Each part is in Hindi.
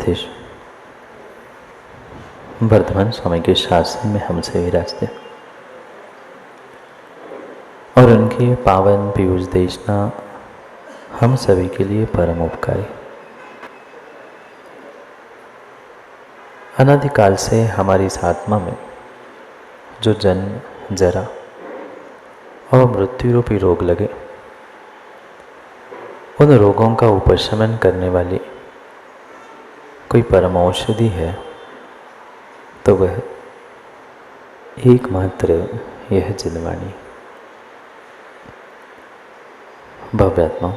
सतीश वर्धमान स्वामी के शासन में हमसे विराजते और उनकी पावन पीयूष देशना हम सभी के लिए परम उपकारी। अनादिकाल से हमारी इस आत्मा में जो जन्म जरा और मृत्यु रूपी रोग लगे, उन रोगों का उपशमन करने वाली कोई परम औषधि है तो वह एकमात्र यह जिनवाणी। भव्यात्मा,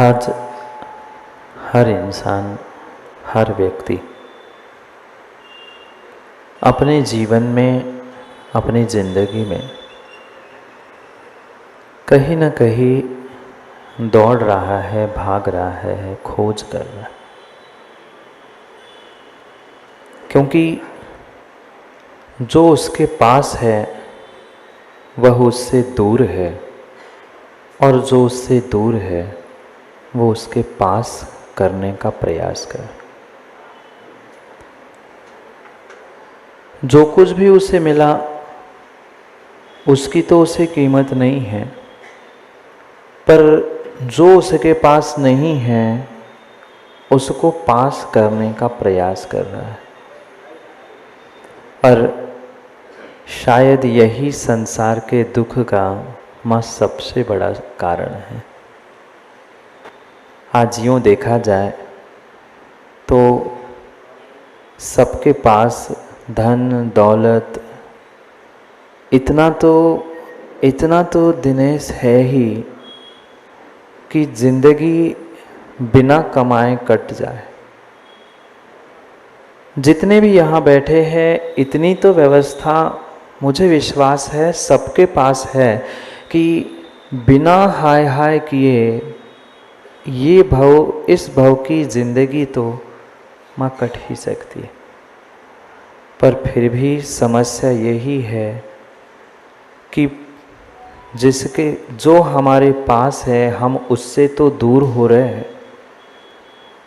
आज हर इंसान, हर व्यक्ति अपने जीवन में, अपनी जिंदगी में कहीं न कहीं दौड़ रहा है, भाग रहा है, खोज कर रहा है, क्योंकि जो उसके पास है वह उससे दूर है और जो उससे दूर है वो उसके पास करने का प्रयास कर। जो कुछ भी उसे मिला उसकी तो उसे कीमत नहीं है, पर जो उसके पास नहीं है उसको पास करने का प्रयास कर रहा है। और शायद यही संसार के दुख का सबसे बड़ा कारण है। आज यूँ देखा जाए तो सबके पास धन दौलत इतना तो दिनेश है ही कि जिंदगी बिना कमाए कट जाए। जितने भी यहाँ बैठे हैं इतनी तो व्यवस्था मुझे विश्वास है सबके पास है कि बिना हाय हाय किए ये इस भव की जिंदगी तो माँ कट ही सकती है। पर फिर भी समस्या यही है कि जो हमारे पास है हम उससे तो दूर हो रहे हैं,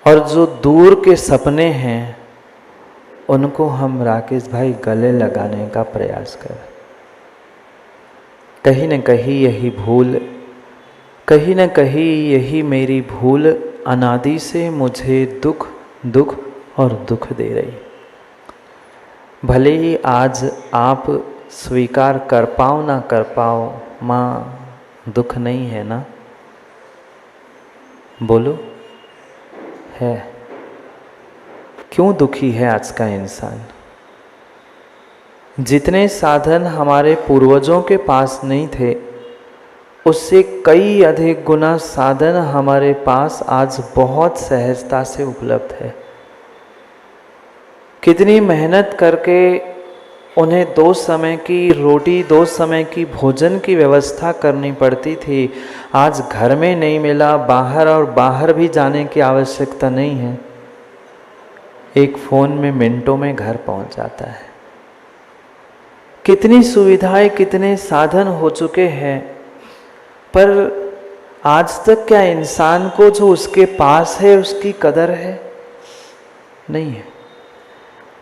और जो दूर के सपने हैं उनको हम राकेश भाई गले लगाने का प्रयास करें। कहीं न कहीं यही भूल, कहीं न कहीं यही मेरी भूल अनादि से मुझे दुख दुख और दुख दे रही। भले ही आज आप स्वीकार कर पाओ ना कर पाओ, माँ दुख नहीं है ना? बोलो, है। क्यों दुखी है आज का इंसान? जितने साधन हमारे पूर्वजों के पास नहीं थे उससे कई अधिक गुना साधन हमारे पास आज बहुत सहजता से उपलब्ध है। कितनी मेहनत करके उन्हें 2 समय की रोटी, 2 समय की भोजन की व्यवस्था करनी पड़ती थी। आज घर में नहीं मिला, बाहर भी जाने की आवश्यकता नहीं है। एक फ़ोन में मिनटों में घर पहुंच जाता है। कितनी सुविधाएं, कितने साधन हो चुके हैं, पर आज तक क्या इंसान को जो उसके पास है उसकी कदर है? नहीं है।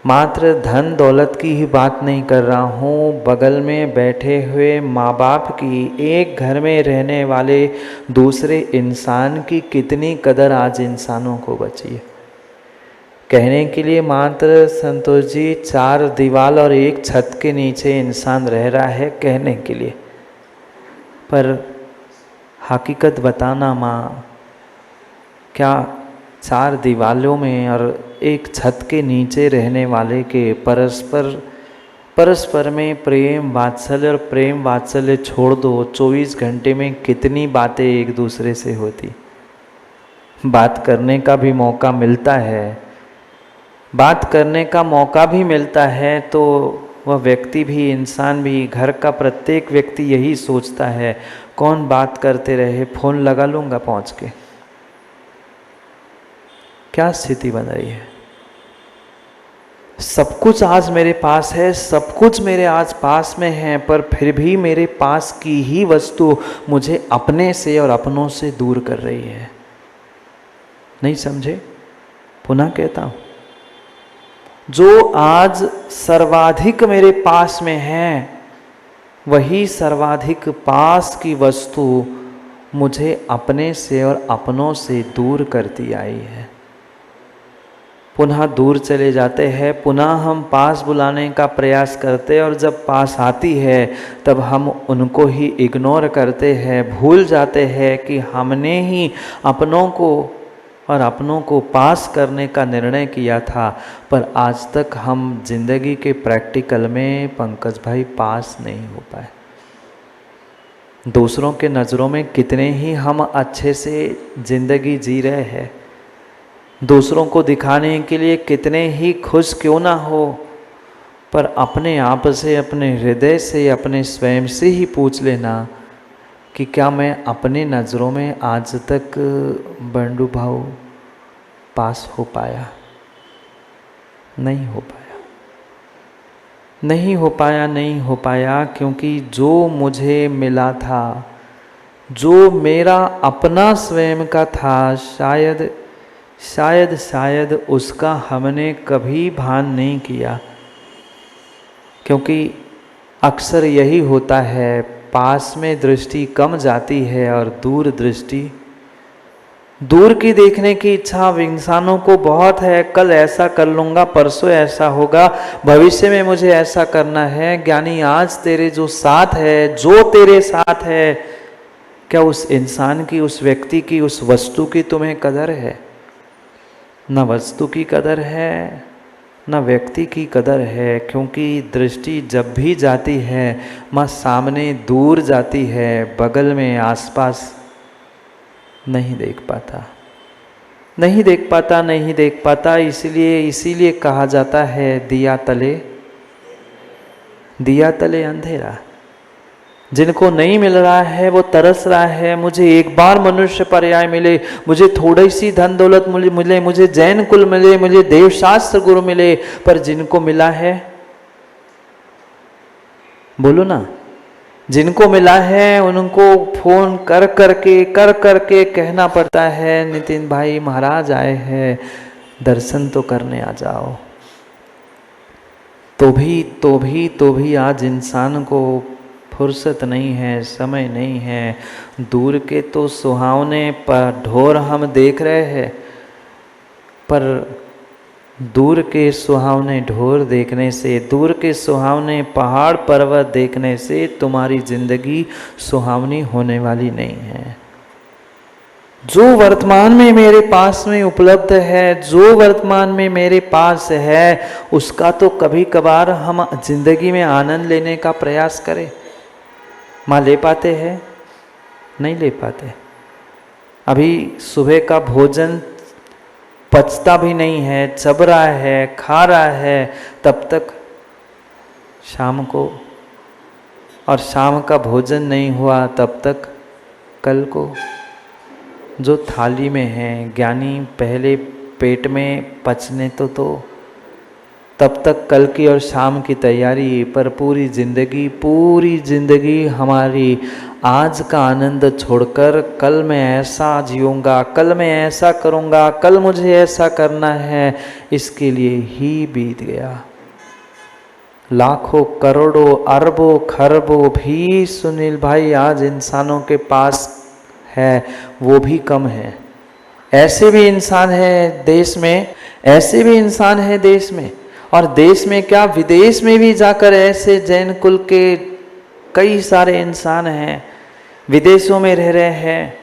मात्र धन दौलत की ही बात नहीं कर रहा हूँ, बगल में बैठे हुए माँ बाप की, एक घर में रहने वाले दूसरे इंसान की कितनी कदर आज इंसानों को बची है। कहने के लिए मात्र संतोष जी 4 दीवार और एक छत के नीचे इंसान रह रहा है कहने के लिए, पर हकीकत बताना माँ, क्या 4 दीवारों में और एक छत के नीचे रहने वाले के परस्पर में प्रेम वात्सल्य, और प्रेम वात्सल्य छोड़ दो, 24 घंटे में कितनी बातें एक दूसरे से होती। बात करने का भी मौका मिलता है, बात करने का मौका भी मिलता है तो वह व्यक्ति भी, इंसान भी, घर का प्रत्येक व्यक्ति यही सोचता है कौन बात करते रहे, फ़ोन लगा लूँगा पहुँच के। क्या स्थिति बन रही है? सब कुछ आज मेरे पास है, सब कुछ मेरे आज पास में है, पर फिर भी मेरे पास की ही वस्तु मुझे अपने से और अपनों से दूर कर रही है। नहीं समझे? पुनः कहता हूं, जो आज सर्वाधिक मेरे पास में है, वही सर्वाधिक पास की वस्तु मुझे अपने से और अपनों से दूर करती आई है। पुनः दूर चले जाते हैं, पुनः हम पास बुलाने का प्रयास करते, और जब पास आती है तब हम उनको ही इग्नोर करते हैं, भूल जाते हैं कि हमने ही अपनों को और अपनों को पास करने का निर्णय किया था। पर आज तक हम जिंदगी के प्रैक्टिकल में पंकज भाई पास नहीं हो पाए। दूसरों के नज़रों में कितने ही हम अच्छे से जिंदगी जी रहे हैं, दूसरों को दिखाने के लिए कितने ही खुश क्यों ना हो, पर अपने आप से, अपने हृदय से, अपने स्वयं से ही पूछ लेना कि क्या मैं अपने नज़रों में आज तक बंडू भाऊ पास हो पाया? नहीं हो पाया, नहीं हो पाया, नहीं हो पाया, क्योंकि जो मुझे मिला था, जो मेरा अपना स्वयं का था, शायद शायद शायद उसका हमने कभी भान नहीं किया। क्योंकि अक्सर यही होता है, पास में दृष्टि कम जाती है और दूर दृष्टि, दूर की देखने की इच्छा इंसानों को बहुत है। कल ऐसा कर लूँगा, परसों ऐसा होगा, भविष्य में मुझे ऐसा करना है। ज्ञानी, आज तेरे जो साथ है, जो तेरे साथ है, क्या उस इंसान की, उस व्यक्ति की, उस वस्तु की तुम्हें कदर है? न वस्तु की कदर है, न व्यक्ति की कदर है, क्योंकि दृष्टि जब भी जाती है माँ सामने दूर जाती है, बगल में आसपास नहीं देख पाता, नहीं देख पाता, नहीं देख पाता। इसीलिए कहा जाता है, दिया तले अंधेरा। जिनको नहीं मिल रहा है वो तरस रहा है, मुझे एक बार मनुष्य पर्याय मिले, मुझे थोड़ी सी धन दौलत मिले, मुझे जैन कुल मिले, मुझे देवशास्त्र गुरु मिले। पर जिनको मिला है, बोलो ना, जिनको मिला है उनको फोन कर करके कहना पड़ता है, नितिन भाई महाराज आए हैं, दर्शन तो करने आ जाओ। तो भी आज इंसान को फुर्सत नहीं है, समय नहीं है। दूर के तो सुहावने पर ढोर हम देख रहे हैं, पर दूर के सुहावने ढोर देखने से, दूर के सुहावने पहाड़ पर्वत देखने से तुम्हारी जिंदगी सुहावनी होने वाली नहीं है। जो वर्तमान में मेरे पास में उपलब्ध है, जो वर्तमान में मेरे पास है, उसका तो कभी कभार हम जिंदगी में आनंद लेने का प्रयास करें। माँ ले पाते हैं? नहीं ले पाते। अभी सुबह का भोजन पचता भी नहीं है, चब रहा है, खा रहा है, तब तक शाम को, और शाम का भोजन नहीं हुआ तब तक कल को। जो थाली में है, ज्ञानी पहले पेट में पचने तो तब तक कल की और शाम की तैयारी। पर पूरी जिंदगी हमारी आज का आनंद छोड़कर कल मैं ऐसा जीऊंगा, कल मैं ऐसा करूंगा, कल मुझे ऐसा करना है, इसके लिए ही बीत गया। लाखों करोड़ों अरबों खरबों भी सुनील भाई आज इंसानों के पास है, वो भी कम है। ऐसे भी इंसान है देश में, ऐसे भी इंसान है देश में, और देश में क्या विदेश में भी जाकर ऐसे जैन कुल के कई सारे इंसान हैं, विदेशों में रह रहे हैं,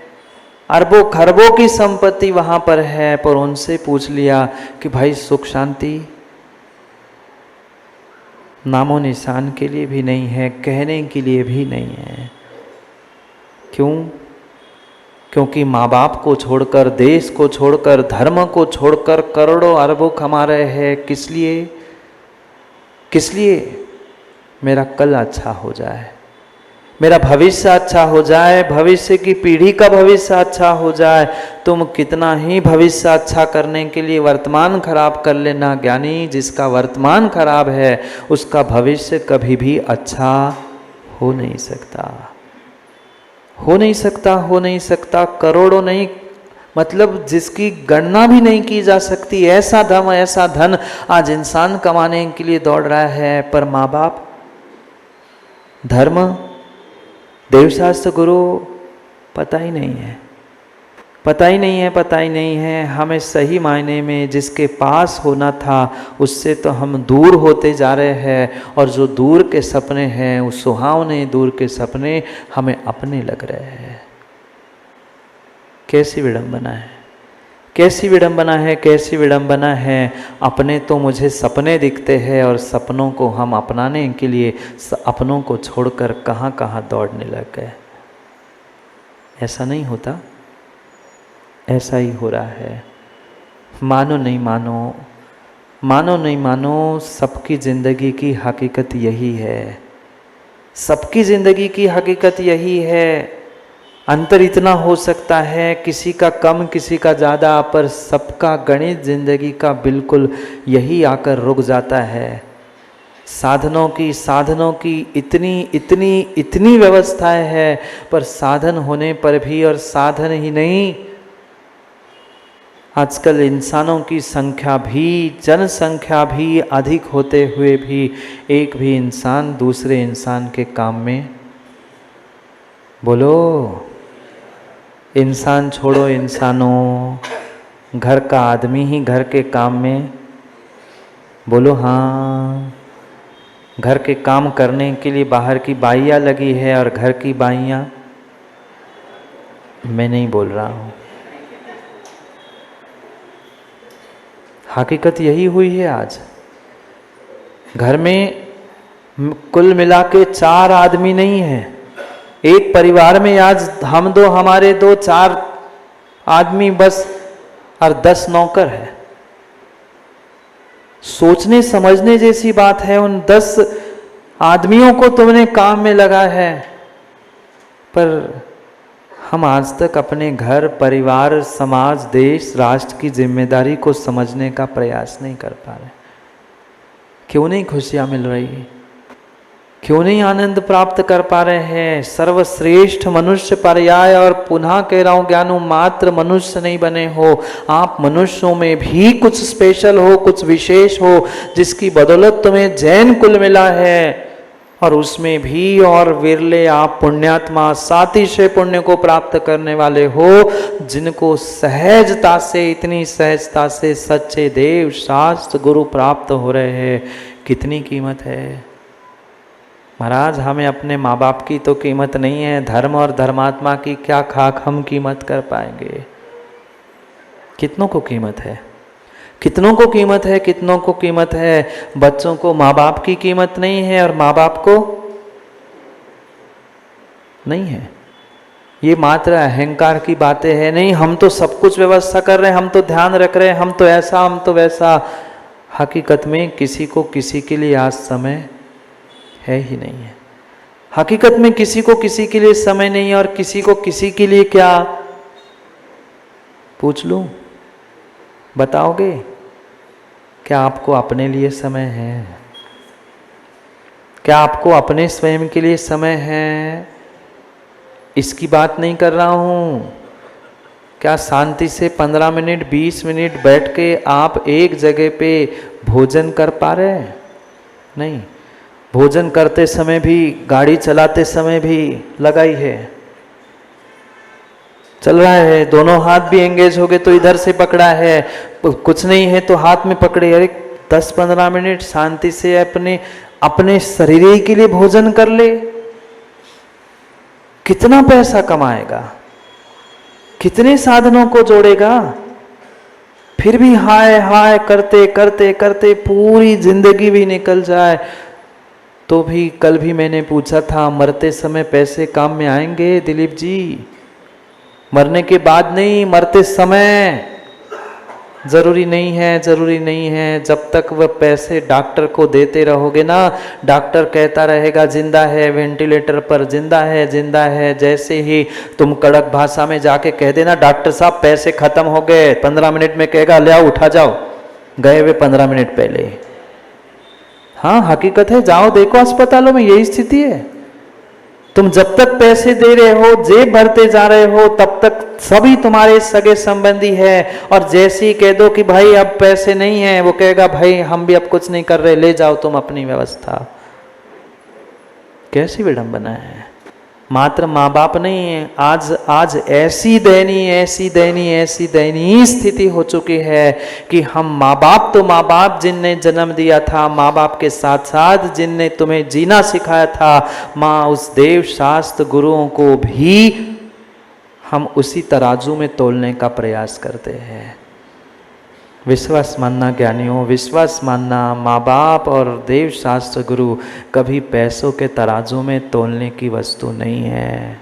अरबों खरबों की संपत्ति वहाँ पर है, पर उनसे पूछ लिया कि भाई सुख शांति नामो निशान के लिए भी नहीं है, कहने के लिए भी नहीं है। क्यों? क्योंकि माँ बाप को छोड़कर, देश को छोड़कर, धर्म को छोड़कर करोड़ों अरबों कमा रहे हैं। किस लिए? मेरा कल अच्छा हो जाए, मेरा भविष्य अच्छा हो जाए, भविष्य की पीढ़ी का भविष्य अच्छा हो जाए। तुम कितना ही भविष्य अच्छा करने के लिए वर्तमान खराब कर लेना ज्ञानी, जिसका वर्तमान खराब है उसका भविष्य कभी भी अच्छा हो नहीं सकता, हो नहीं सकता, हो नहीं सकता। करोड़ों नहीं, मतलब जिसकी गणना भी नहीं की जा सकती, ऐसा धन आज इंसान कमाने के लिए दौड़ रहा है। पर माँ बाप, धर्म, देवशास्त्र, गुरु पता ही नहीं है, पता ही नहीं है, पता ही नहीं है। हमें सही मायने में जिसके पास होना था उससे तो हम दूर होते जा रहे हैं, और जो दूर के सपने हैं, उस सुहावने दूर के सपने हमें अपने लग रहे हैं। कैसी विडंबना है, कैसी विडंबना है, कैसी विडंबना है। अपने तो मुझे सपने दिखते हैं और सपनों को हम अपनाने के लिए अपनों को छोड़कर कहाँ कहाँ दौड़ने लग गए। ऐसा नहीं होता, ऐसा ही हो रहा है। मानो नहीं मानो, मानो नहीं मानो, सबकी ज़िंदगी की हकीकत यही है, सबकी ज़िंदगी की हकीकत यही है। अंतर इतना हो सकता है, किसी का कम किसी का ज़्यादा, पर सबका गणित ज़िंदगी का बिल्कुल यही आकर रुक जाता है। साधनों की इतनी व्यवस्थाएं हैं, पर साधन होने पर भी, और साधन ही नहीं, आजकल इंसानों की संख्या भी, जनसंख्या भी अधिक होते हुए भी एक भी इंसान दूसरे इंसान के काम में, बोलो, इंसान छोड़ो, इंसानों, घर का आदमी ही घर के काम में, बोलो हाँ, घर के काम करने के लिए बाहर की बाइयाँ लगी है और घर की बाइयाँ, मैं नहीं बोल रहा हूँ, हकीकत यही हुई है। आज घर में कुल मिला के 4 आदमी नहीं है, एक परिवार में आज हम दो, हमारे दो, 4 आदमी बस, और 10 नौकर है। सोचने समझने जैसी बात है। उन 10 आदमियों को तुमने काम में लगा है, पर हम आज तक अपने घर, परिवार, समाज, देश, राष्ट्र की जिम्मेदारी को समझने का प्रयास नहीं कर पा रहे। क्यों नहीं खुशियां मिल रही, क्यों नहीं आनंद प्राप्त कर पा रहे हैं। सर्वश्रेष्ठ मनुष्य पर्याय, और पुनः कह रहा हूं ज्ञानू, मात्र मनुष्य नहीं बने हो आप, मनुष्यों में भी कुछ स्पेशल हो, कुछ विशेष हो, जिसकी बदौलत तुम्हें जैन कुल मिला है। और उसमें भी और विरले आप पुण्यात्मा, सातिशय पुण्य को प्राप्त करने वाले हो, जिनको सहजता से, इतनी सहजता से सच्चे देव, शास्त्र, गुरु प्राप्त हो रहे हैं। कितनी कीमत है महाराज। हमें अपने माँ बाप की तो कीमत नहीं है, धर्म और धर्मात्मा की क्या खाक हम कीमत कर पाएंगे। कितनों को कीमत है, कितनों को कीमत है, कितनों को कीमत है। बच्चों को माँ बाप की कीमत नहीं है, और माँ बाप को नहीं है। ये मात्र अहंकार की बातें हैं। नहीं, हम तो सब कुछ व्यवस्था कर रहे हैं, हम तो ध्यान रख रहे हैं, हम तो ऐसा, हम तो वैसा। हकीकत में किसी को किसी के लिए आज समय है ही नहीं है। हकीकत में किसी को किसी के लिए समय नहीं है, और किसी को किसी के लिए क्या, पूछ लूं, बताओगे? क्या आपको अपने लिए समय है? क्या आपको अपने स्वयं के लिए समय है? इसकी बात नहीं कर रहा हूं। क्या शांति से 15 मिनट 20 मिनट बैठ के आप एक जगह पे भोजन कर पा रहे हैं? नहीं। भोजन करते समय भी, गाड़ी चलाते समय भी लगाई है, चल रहा है, दोनों हाथ भी एंगेज हो गए तो इधर से पकड़ा है, कुछ नहीं है तो हाथ में पकड़े। अरे 10-15 मिनट शांति से अपने शरीर के लिए भोजन कर ले। कितना पैसा कमाएगा, कितने साधनों को जोड़ेगा, फिर भी हाय हाय करते करते करते पूरी जिंदगी भी निकल जाए तो भी। कल भी मैंने पूछा था, मरते समय पैसे काम में आएंगे दिलीप जी? मरने के बाद नहीं, मरते समय। ज़रूरी नहीं है, ज़रूरी नहीं है। जब तक वह पैसे डॉक्टर को देते रहोगे ना, डॉक्टर कहता रहेगा जिंदा है, वेंटिलेटर पर जिंदा है, जिंदा है। जैसे ही तुम कड़क भाषा में जाके कह देना डॉक्टर साहब पैसे खत्म हो गए, 15 मिनट में कहेगा ले आओ उठा जाओ, गए हुए 15 मिनट पहले। हाँ हकीकत है, जाओ देखो अस्पतालों में यही स्थिति है। तुम जब तक पैसे दे रहे हो, जेब भरते जा रहे हो, तब तक सभी तुम्हारे सगे संबंधी है। और जैसे ही कह दो कि भाई अब पैसे नहीं है, वो कहेगा भाई हम भी अब कुछ नहीं कर रहे, ले जाओ तुम अपनी व्यवस्था। कैसी विडंबना है। मात्र माँ बाप नहीं है, आज ऐसी दयनीय स्थिति हो चुकी है कि हम माँ बाप तो माँ बाप जिनने जन्म दिया था, माँ बाप के साथ साथ जिनने तुम्हें जीना सिखाया था, माँ उस देव शास्त्र गुरुओं को भी हम उसी तराजू में तोलने का प्रयास करते हैं। विश्वास मानना ज्ञानियों, विश्वास मानना, माँ बाप और देव शास्त्र गुरु कभी पैसों के तराजू में तोलने की वस्तु नहीं है।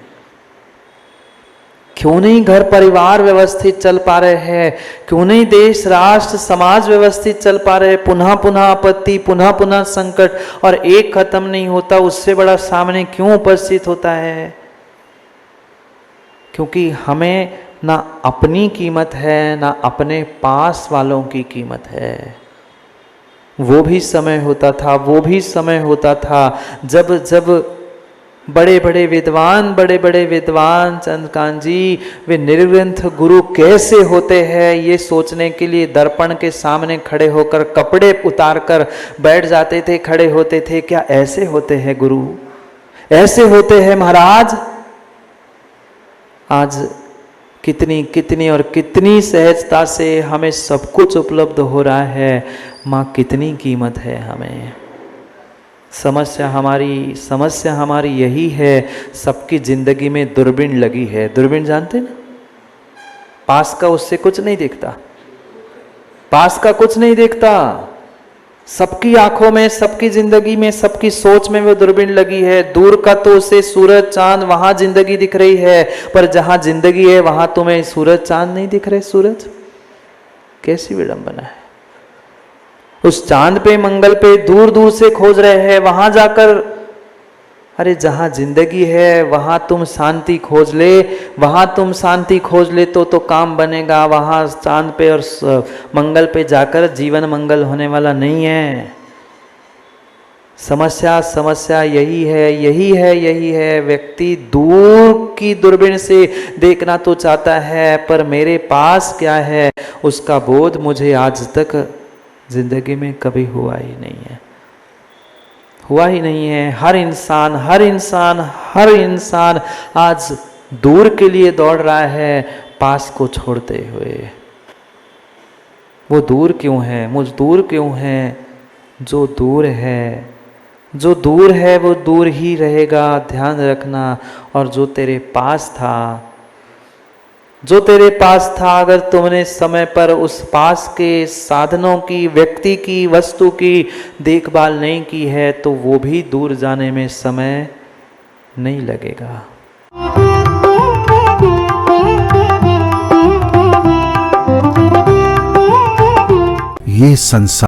क्यों नहीं घर परिवार व्यवस्थित चल पा रहे हैं, क्यों नहीं देश राष्ट्र समाज व्यवस्थित चल पा रहे, पुनः पुनः आपत्ति, पुनः पुनः संकट, और एक खत्म नहीं होता, उससे बड़ा सामने क्यों उपस्थित होता है? क्योंकि हमें ना अपनी कीमत है, ना अपने पास वालों की कीमत है। वो भी समय होता था जब बड़े बड़े विद्वान चंद्रकांत जी, वे निर्ग्रंथ गुरु कैसे होते हैं ये सोचने के लिए दर्पण के सामने खड़े होकर कपड़े उतार कर बैठ जाते थे, खड़े होते थे। क्या ऐसे होते हैं गुरु? ऐसे होते हैं महाराज? आज कितनी सहजता से हमें सब कुछ उपलब्ध हो रहा है, माँ कितनी कीमत है हमें। समस्या हमारी यही है, सबकी जिंदगी में दूरबीन लगी है। दूरबीन जानते ना, पास का उससे कुछ नहीं दिखता, पास का कुछ नहीं दिखता। सबकी आंखों में, सबकी जिंदगी में, सबकी सोच में वो दूरबीन लगी है। दूर का तो उसे सूरज चांद, वहां जिंदगी दिख रही है, पर जहां जिंदगी है वहां तुम्हें सूरज चांद नहीं दिख रहे। सूरज, कैसी विडंबना है। उस चांद पे, मंगल पे दूर दूर से खोज रहे हैं, वहां जाकर, अरे जहां जिंदगी है वहां तुम शांति खोज ले, वहां तुम शांति खोज ले तो काम बनेगा। वहां चांद पे और मंगल जाकर जीवन मंगल होने वाला नहीं है। समस्या यही है। व्यक्ति दूर की दूरबीन से देखना तो चाहता है, पर मेरे पास क्या है उसका बोध मुझे आज तक जिंदगी में कभी हुआ ही नहीं है। हर इंसान आज दूर के लिए दौड़ रहा है, पास को छोड़ते हुए। वो दूर क्यों है, मजदूर क्यों है? जो दूर है वो दूर ही रहेगा, ध्यान रखना। और जो तेरे पास था, अगर तुमने समय पर उस पास के साधनों की, व्यक्ति की, वस्तु की देखभाल नहीं की है, तो वो भी दूर जाने में समय नहीं लगेगा। ये संसार